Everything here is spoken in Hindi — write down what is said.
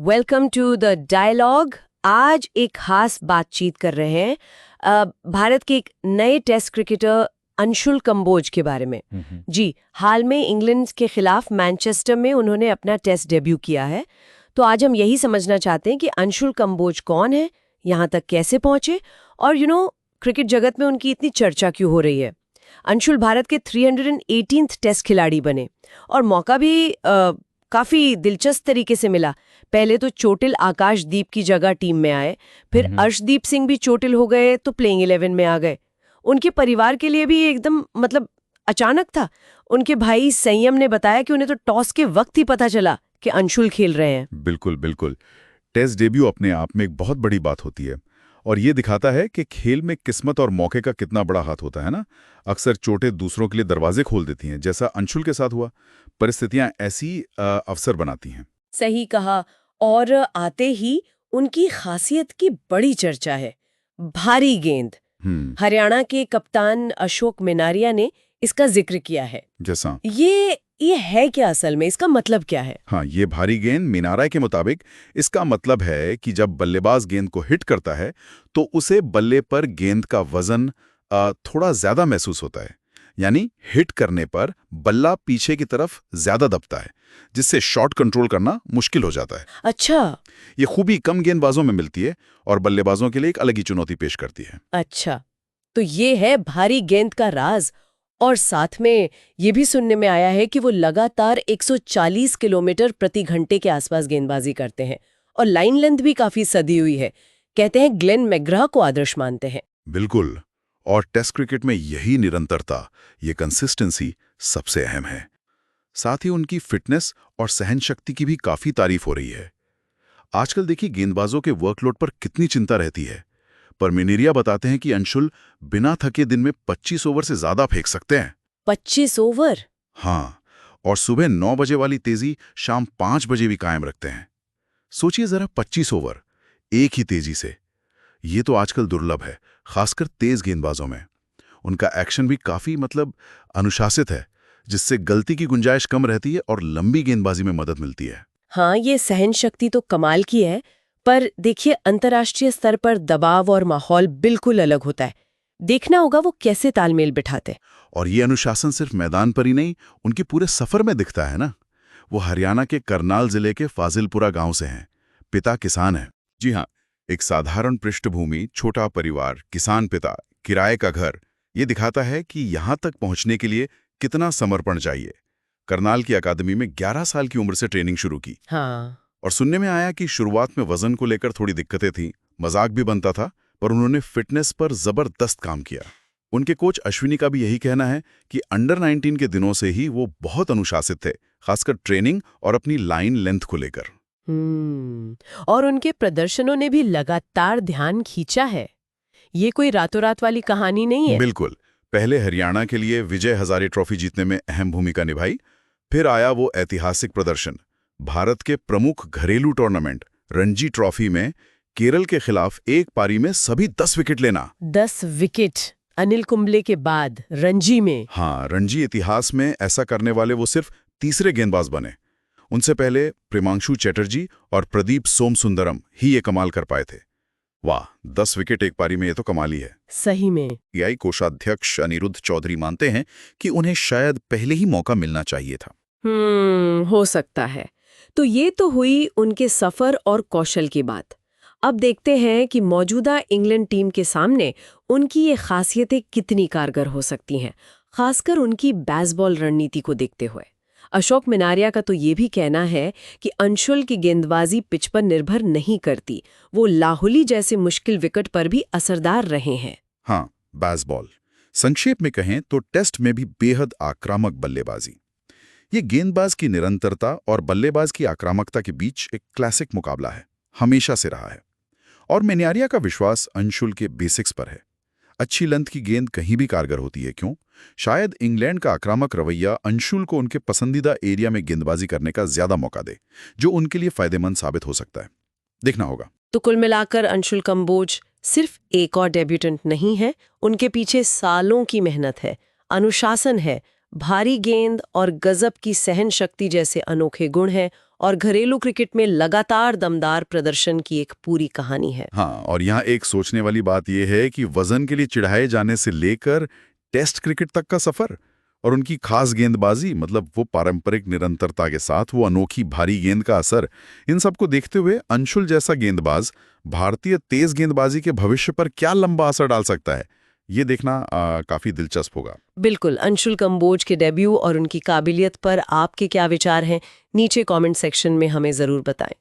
Welcome to the dialogue. आज एक खास बातचीत कर रहे हैं भारत के एक नए टेस्ट क्रिकेटर अंशुल कंबोज के बारे में। जी, हाल में इंग्लैंड के खिलाफ मैनचेस्टर में उन्होंने अपना टेस्ट डेब्यू किया है। तो आज हम यही समझना चाहते हैं कि अंशुल कंबोज कौन है, यहाँ तक कैसे पहुंचे और क्रिकेट जगत में उनकी इतनी चर्चा क्यों हो रही है। अंशुल भारत के 318th टेस्ट खिलाड़ी बने और मौका भी काफी दिलचस्प तरीके से मिला। पहले तो चोटिल आकाशदीप की जगह टीम में आए, फिर अर्शदीप सिंह भी चोटिल हो गए तो प्लेइंग 11 में आ गए। उनके परिवार के लिए भी एकदम अचानक था। उनके भाई संयम ने बताया कि उन्हें तो टॉस के वक्त ही पता चला कि अंशुल खेल रहे हैं। बिल्कुल बिल्कुल। टेस्ट डेब्यू अपने आप में एक बहुत बड़ी बात होती है और ये दिखाता है कि खेल में किस्मत और मौके का कितना बड़ा हाथ होता है ना। अक्सर चोटें दूसरों के लिए दरवाजे खोल देती हैं, जैसा अंशुल के साथ हुआ। परिस्थितियां ऐसी अवसर बनाती हैं। सही कहा। और आते ही उनकी खासियत की बड़ी चर्चा है, भारी गेंद। हरियाणा के कप्तान अशोक मिनारिया ने इसका जिक्र किया है। जैसा ये है क्या असल में, इसका मतलब क्या है? हाँ, ये भारी गेंद मिनारा के मुताबिक इसका मतलब है कि जब बल्लेबाज गेंद को हिट करता है तो उसे बल्ले पर गेंद का वजन थोड़ा ज्यादा महसूस होता है। यानी हिट करने पर बल्ला पीछे की तरफ ज्यादा दबता है, जिससे शॉट कंट्रोल करना मुश्किल हो जाता है। अच्छा, ये खूबी कम गेंदबाजों में मिलती है और बल्लेबाजों के लिए एक अलग ही चुनौती पेश करती है। अच्छा, तो ये है भारी गेंद का राज। और साथ में ये भी सुनने में आया है कि वो लगातार 140 किलोमीटर प्रति घंटे के आसपास गेंदबाजी करते हैं और लाइन लेंथ भी काफी सदी हुई है। कहते हैं ग्लेन मैग्रा को आदर्श मानते हैं। बिल्कुल। और टेस्ट क्रिकेट में यही निरंतरता, ये कंसिस्टेंसी सबसे अहम है। साथ ही उनकी फिटनेस और सहन शक्ति की भी काफी तारीफ हो रही है। आजकल देखिए गेंदबाजों के वर्कलोड पर कितनी चिंता रहती है, पर मिनेरिया बताते हैं कि अंशुल बिना थके दिन में 25 ओवर से ज्यादा फेंक सकते हैं। 25 ओवर? हाँ, और सुबह 9 बजे वाली तेजी शाम 5 बजे भी कायम रखते हैं। सोचिए जरा, 25 ओवर एक ही तेजी से। ये तो आजकल दुर्लभ है, खासकर तेज गेंदबाजों में। उनका एक्शन भी काफी अनुशासित है, जिससे गलती की गुंजाइश कम रहती है और लंबी गेंदबाजी में मदद मिलती है। हाँ, ये सहन शक्ति तो कमाल की है, पर देखिए अंतर्राष्ट्रीय स्तर पर दबाव और माहौल बिल्कुल अलग होता है। देखना होगा वो कैसे तालमेल बिठाते। और ये अनुशासन सिर्फ मैदान पर ही नहीं, उनके पूरे सफर में दिखता है ना। वो हरियाणा के करनाल जिले के फाजिलपुरा गांव से हैं। पिता किसान हैं। जी हाँ, एक साधारण पृष्ठभूमि, छोटा परिवार, किसान पिता, किराए का घर। ये दिखाता है कि यहां तक पहुंचने के लिए कितना समर्पण चाहिए। करनाल की अकादमी में 11 साल की उम्र से ट्रेनिंग शुरू की। हाँ। और सुनने में आया कि शुरुआत में वजन को लेकर थोड़ी दिक्कतें थीं, मजाक भी बनता था, पर उन्होंने फिटनेस पर जबरदस्त काम किया। उनके कोच अश्विनी का भी यही कहना है कि अंडर 19 के दिनों से ही वो बहुत अनुशासित थे, खासकर ट्रेनिंग और अपनी लाइन लेंथ को लेकर। और उनके प्रदर्शनों ने भी लगातार ध्यान खींचा है। ये कोई रातों रात वाली कहानी नहीं है। बिल्कुल। पहले हरियाणा के लिए विजय हजारे ट्रॉफी जीतने में अहम भूमिका निभाई। फिर आया वो ऐतिहासिक प्रदर्शन, भारत के प्रमुख घरेलू टूर्नामेंट रणजी ट्रॉफी में केरल के खिलाफ एक पारी में सभी 10 विकेट लेना। 10 विकेट अनिल कुंबले के बाद रणजी में? हाँ, रणजी इतिहास में ऐसा करने वाले वो सिर्फ तीसरे गेंदबाज बने। उनसे पहले प्रेमांशु चैटर्जी और प्रदीप सोमसुंदरम ही ये कमाल कर पाए थे। वाह, 10 विकेट एक पारी में, ये तो कमाल ही है। सही में। पीआई कोषाध्यक्ष अनिरुद्ध चौधरी मानते हैं कि उन्हें शायद पहले ही मौका मिलना चाहिए था। हो सकता है। तो ये तो हुई उनके सफर और कौशल की बात। अब देखते हैं कि मौजूदा इंग्लैंड टीम के सामने उनकी ये खासियतें कितनी कारगर हो सकती हैं, खासकर उनकी बेसबॉल रणनीति को देखते हुए। अशोक मिनारिया का तो ये भी कहना है कि अंशुल की गेंदबाजी पिच पर निर्भर नहीं करती, वो लाहुली जैसे मुश्किल विकेट पर भी असरदार रहे हैं। हाँ, बेसबॉल संक्षेप में कहें तो टेस्ट में भी बेहद आक्रामक बल्लेबाजी। ये गेंदबाज की निरंतरता और बल्लेबाज की आक्रामकता के बीच एक क्लासिक मुकाबला है, हमेशा से रहा है। और मिनारिया का विश्वास अंशुल के बेसिक्स पर है। अच्छी लेंथ की गेंद कहीं भी कारगर होती है। क्यों? शायद इंग्लैंड का आक्रामक रवैया अंशुल को उनके पसंदीदा एरिया में गेंदबाजी करने का ज्यादा मौका दे, जो उनके लिए फायदेमंद साबित हो सकता है। देखना होगा। तो कुल मिलाकर अंशुल कंबोज सिर्फ एक और डेब्यूटेंट नहीं है, उनके पीछे सालों की मेहनत है, अनुशासन है, भारी गेंद और गजब की सहन शक्ति जैसे अनोखे गुण हैं और घरेलू क्रिकेट में लगातार दमदार प्रदर्शन की एक पूरी कहानी है। हाँ, और यहाँ एक सोचने वाली बात यह है कि वजन के लिए चिढ़ाए जाने से लेकर टेस्ट क्रिकेट तक का सफर और उनकी खास गेंदबाजी, मतलब वो पारंपरिक निरंतरता के साथ वो अनोखी भारी गेंद का असर, इन सबको देखते हुए अंशुल जैसा गेंदबाज भारतीय तेज गेंदबाजी के भविष्य पर क्या लंबा असर डाल सकता है, ये देखना काफी दिलचस्प होगा। बिल्कुल। अंशुल कंबोज के डेब्यू और उनकी काबिलियत पर आपके क्या विचार हैं, नीचे कमेंट सेक्शन में हमें जरूर बताएं।